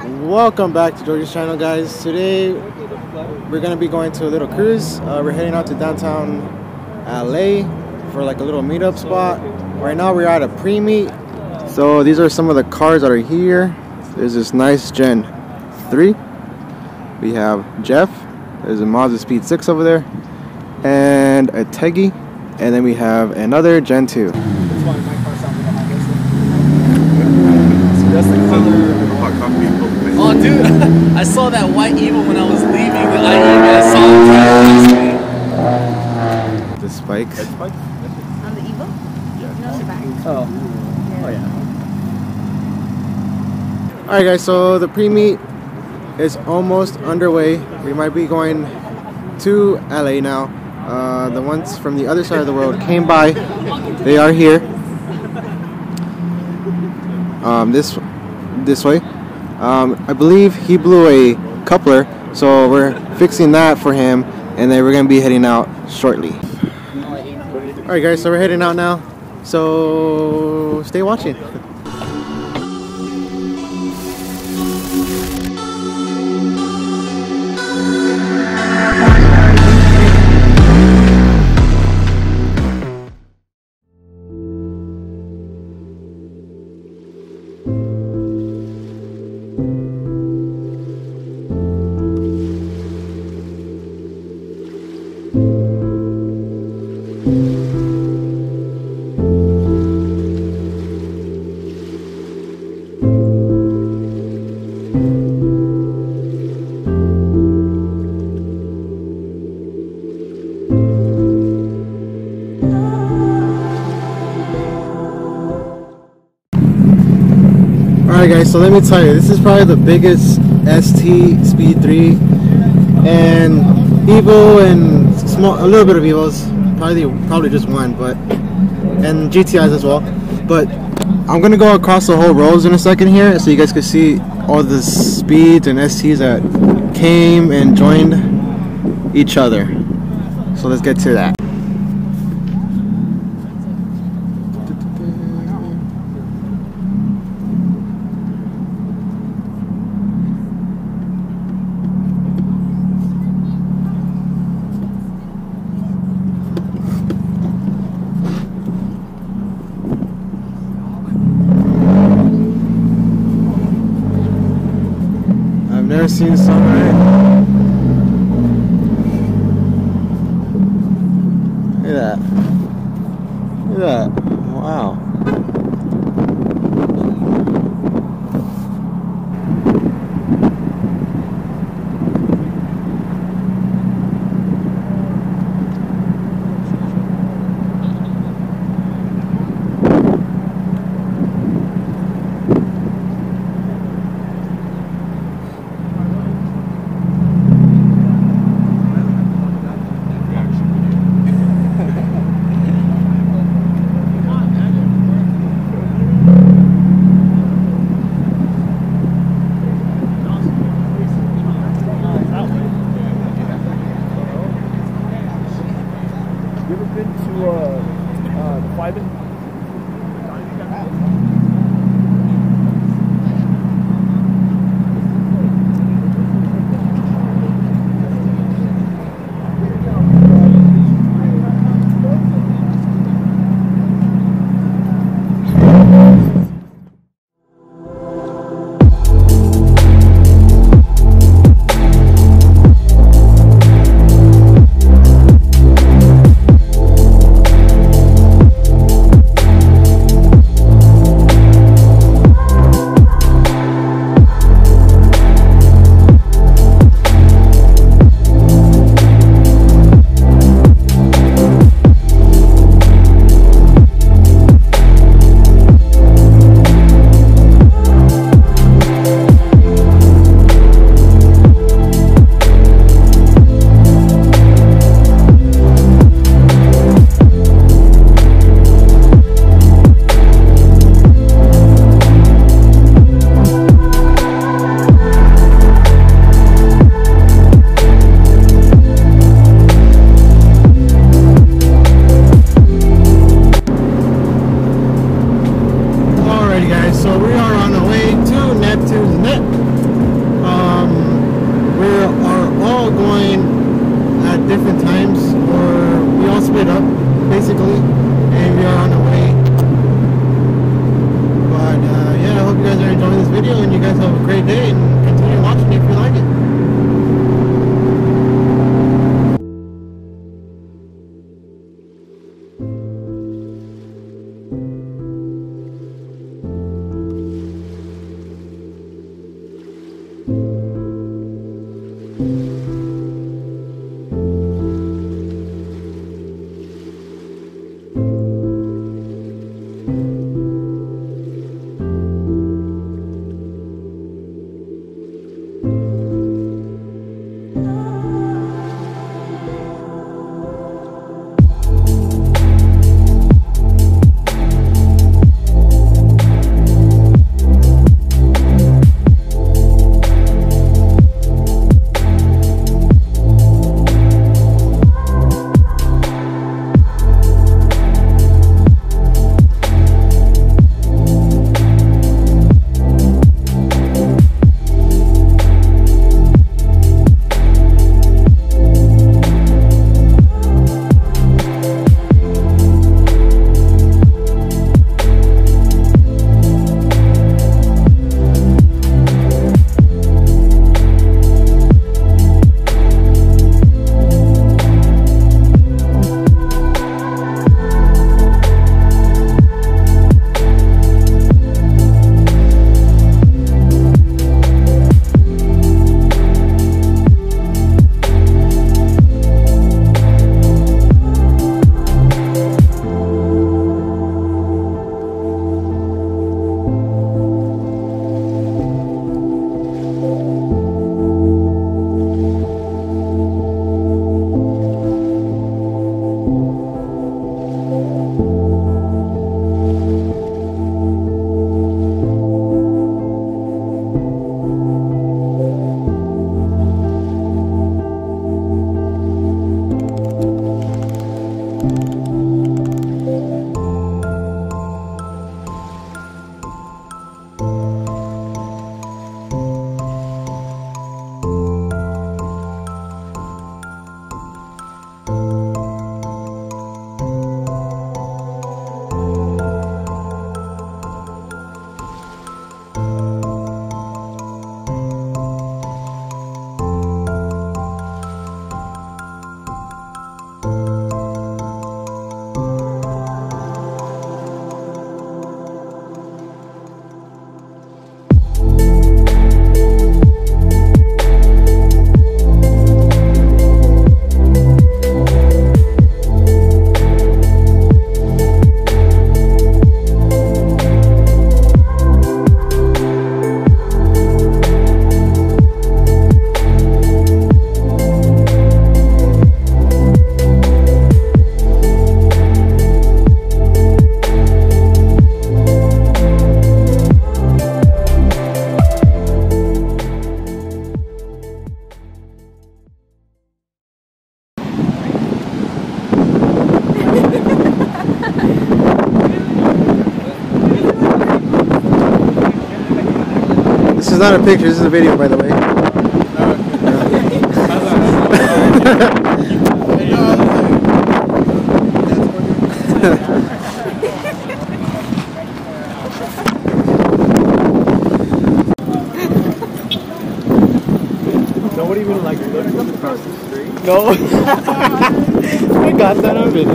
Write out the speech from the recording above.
Welcome back to George's channel, guys. Today we're gonna be going to a little cruise. We're heading out to downtown LA for like a little meetup spot. Right now we're at a pre-meet. So these are some of the cars that are here. There's this nice Gen 3. We have Jeff. There's a Mazdapeed 6 over there, and a Teggy, and then we have another Gen 2. That's the color. Oh, dude, I saw that white Evo when I was leaving the IE. I saw it driving past me. The Spike. On the Evo? Yeah. No, the back. Oh. Oh, yeah. Alright, guys, so the pre-meet is almost underway. We might be going to LA now. The ones from the other side of the world came by. They are here. This way. I believe he blew a coupler, so we're fixing that for him, and then we're gonna be heading out shortly. Alright, guys, so we're heading out now, so stay watching. Alright, guys, so let me tell you, this is probably the biggest ST Speed 3 and Evo and a little bit of Evos, probably just one, but and GTIs as well. But I'm gonna go across the whole rows in a second here, so you guys can see all the speeds and STs that came and joined each other. So let's get to that. Never seen sunlight. Look at that. Look at that. Wow. basically, and we are on the way. But yeah, I hope you guys are enjoying this video, and you guys have a great day, and continue watching if you like it. This is not a picture, this is a video, by the way. Nobody even like looked across the street? No. I got that on video.